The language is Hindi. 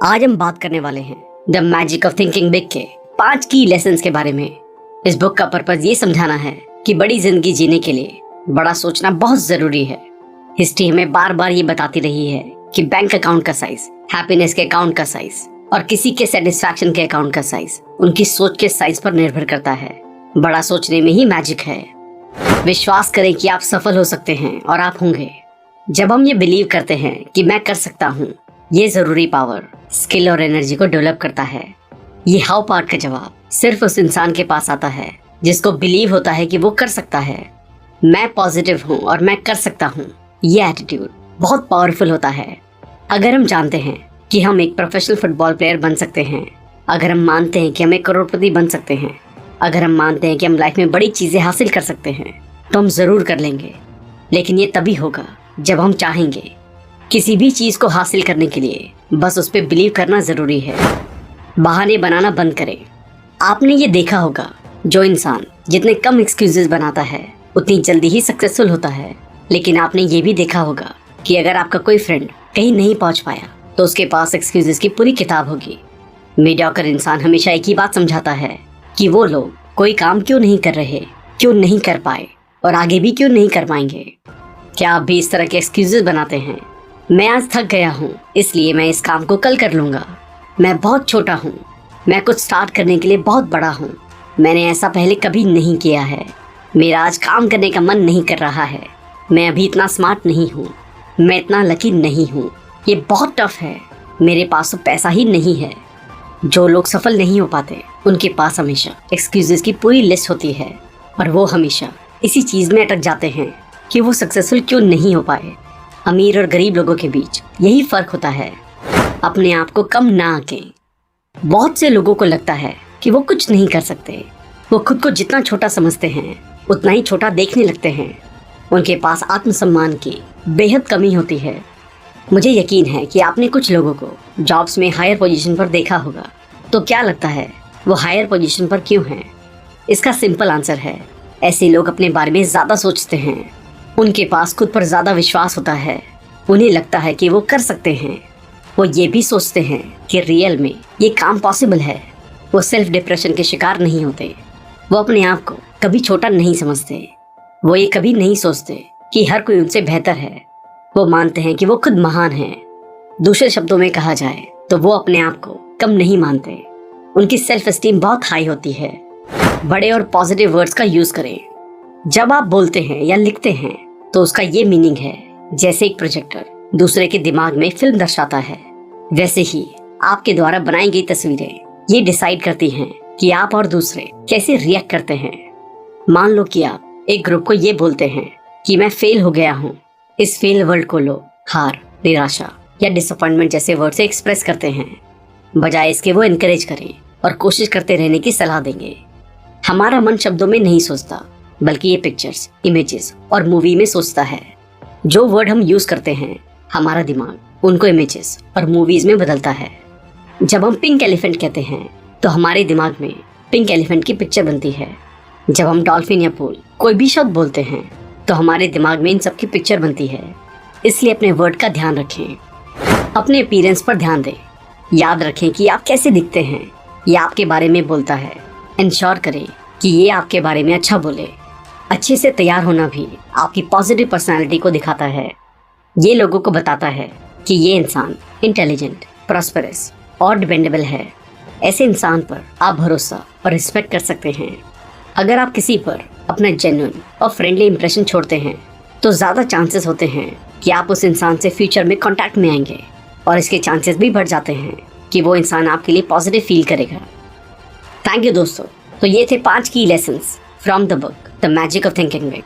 आज हम बात करने वाले हैं the magic of thinking big के 5 की लेसन्स के बारे में। इस बुक का पर्पस ये समझाना है कि बड़ी जिंदगी जीने के लिए बड़ा सोचना बहुत जरूरी है। हिस्ट्री हमें बार बार ये बताती रही है कि बैंक अकाउंट का साइज, हैप्पीनेस के अकाउंट का साइज और किसी के सेटिस्फैक्शन के अकाउंट का साइज उनकी सोच के साइज पर निर्भर करता है। बड़ा सोचने में ही मैजिक है। विश्वास करें कि आप सफल हो सकते हैं और आप होंगे। जब हम ये बिलीव करते हैं कि मैं कर सकता हूँ, ये जरूरी पावर, स्किल और एनर्जी को डेवलप करता है। ये हाउ पार्ट का जवाब सिर्फ उस इंसान के पास आता है जिसको बिलीव होता है कि वो कर सकता है। मैं पॉजिटिव हूँ और मैं कर सकता हूँ। ये एटीट्यूड बहुत पावरफुल होता है। अगर हम जानते हैं कि हम एक प्रोफेशनल फुटबॉल प्लेयर बन सकते हैं, अगर हम मानते हैं कि हम एक करोड़पति बन सकते हैं, अगर हम मानते हैं कि हम लाइफ में बड़ी चीजें हासिल कर सकते हैं, तो हम जरूर कर लेंगे। लेकिन ये तभी होगा जब हम चाहेंगे। किसी भी चीज को हासिल करने के लिए बस उस पर बिलीव करना जरूरी है। बहाने बनाना बंद करें। आपने ये देखा होगा, जो इंसान जितने कम एक्सक्यूजेस बनाता है उतनी जल्दी ही सक्सेसफुल होता है। लेकिन आपने ये भी देखा होगा कि अगर आपका कोई फ्रेंड कहीं नहीं पहुंच पाया तो उसके पास एक्सक्यूजेस की पूरी किताब होगी। मीडियोकर इंसान हमेशा एक ही बात समझाता है कि वो लोग कोई काम क्यों नहीं कर रहे, क्यों नहीं कर पाए और आगे भी क्यों नहीं कर पाएंगे। क्या आप भी इस तरह के एक्सक्यूजेस बनाते हैं? मैं आज थक गया हूँ इसलिए मैं इस काम को कल कर लूंगा। मैं बहुत छोटा हूँ, मैं कुछ स्टार्ट करने के लिए बहुत बड़ा हूँ। मैंने ऐसा पहले कभी नहीं किया है। मेरा आज काम करने का मन नहीं कर रहा है। मैं अभी इतना स्मार्ट नहीं हूँ। मैं इतना लकी नहीं हूँ। ये बहुत टफ है। मेरे पास तो पैसा ही नहीं है। जो लोग सफल नहीं हो पाते उनके पास हमेशा एक्सक्यूजेस की पूरी लिस्ट होती है और वो हमेशा इसी चीज में अटक जाते हैं कि वो सक्सेसफुल क्यों नहीं हो पाए। अमीर और गरीब लोगों के बीच यही फर्क होता है। अपने आप को कम ना आंकें। बहुत से लोगों को लगता है कि वो कुछ नहीं कर सकते। वो खुद को जितना छोटा समझते हैं उतना ही छोटा देखने लगते हैं। उनके पास आत्मसम्मान की बेहद कमी होती है। मुझे यकीन है कि आपने कुछ लोगों को जॉब्स में हायर पोजीशन पर देखा होगा। तो क्या लगता है वो हायर पोजीशन पर क्यों हैं? इसका सिंपल आंसर है, ऐसे लोग अपने बारे में ज्यादा सोचते हैं। उनके पास खुद पर ज्यादा विश्वास होता है। उन्हें लगता है कि वो कर सकते हैं। वो ये भी सोचते हैं कि रियल में ये काम पॉसिबल है। वो सेल्फ डिप्रेशन के शिकार नहीं होते। वो अपने आप को कभी छोटा नहीं समझते। वो ये कभी नहीं सोचते कि हर कोई उनसे बेहतर है। वो मानते हैं कि वो खुद महान हैं। दूसरे शब्दों में कहा जाए तो वो अपने आप को कम नहीं मानते। उनकी सेल्फ एस्टीम बहुत हाई होती है। बड़े और पॉजिटिव वर्ड्स का यूज करें। जब आप बोलते हैं या लिखते हैं तो उसका ये मीनिंग है जैसे एक प्रोजेक्टर दूसरे के दिमाग में फिल्म दर्शाता है, वैसे ही आपके द्वारा बनाई गई तस्वीरें ये डिसाइड करती हैं कि आप और दूसरे कैसे रिएक्ट करते हैं। मान लो कि आप एक ग्रुप को ये बोलते हैं कि मैं फेल हो गया हूँ। इस फेल वर्ड को लोग हार, निराशा या डिसअपॉइंटमेंट जैसे वर्ड से एक्सप्रेस करते हैं। बजाय इसके वो इनकरेज करें और कोशिश करते रहने की सलाह देंगे। हमारा मन शब्दों में नहीं सोचता, बल्कि ये पिक्चर्स, इमेजेस और मूवी में सोचता है। जो वर्ड हम यूज करते हैं, हमारा दिमाग उनको इमेजेस और मूवीज में बदलता है। जब हम पिंक एलिफेंट कहते हैं तो हमारे दिमाग में पिंक एलिफेंट की पिक्चर बनती है। जब हम डॉल्फिन या पूल कोई भी शब्द बोलते हैं तो हमारे दिमाग में इन सब की पिक्चर बनती है। इसलिए अपने वर्ड का ध्यान रखें। अपने अपीयरेंस पर ध्यान दें। याद रखें कि आप कैसे दिखते हैं, ये आपके बारे में बोलता है। इंश्योर करें कि ये आपके बारे में अच्छा बोले। अच्छे से तैयार होना भी आपकी पॉजिटिव पर्सनालिटी को दिखाता है। ये लोगों को बताता है कि ये इंसान इंटेलिजेंट, प्रॉस्परस और डिपेंडेबल है। ऐसे इंसान पर आप भरोसा और रिस्पेक्ट कर सकते हैं। अगर आप किसी पर अपना जेन्युइन और फ्रेंडली इंप्रेशन छोड़ते हैं तो ज़्यादा चांसेस होते हैं कि आप उस इंसान से फ्यूचर में कांटेक्ट में आएंगे और इसके चांसेस भी बढ़ जाते हैं कि वो इंसान आपके लिए पॉजिटिव फील करेगा। थैंक यू दोस्तों। तो ये थे 5 की lessons from the book the magic of thinking big.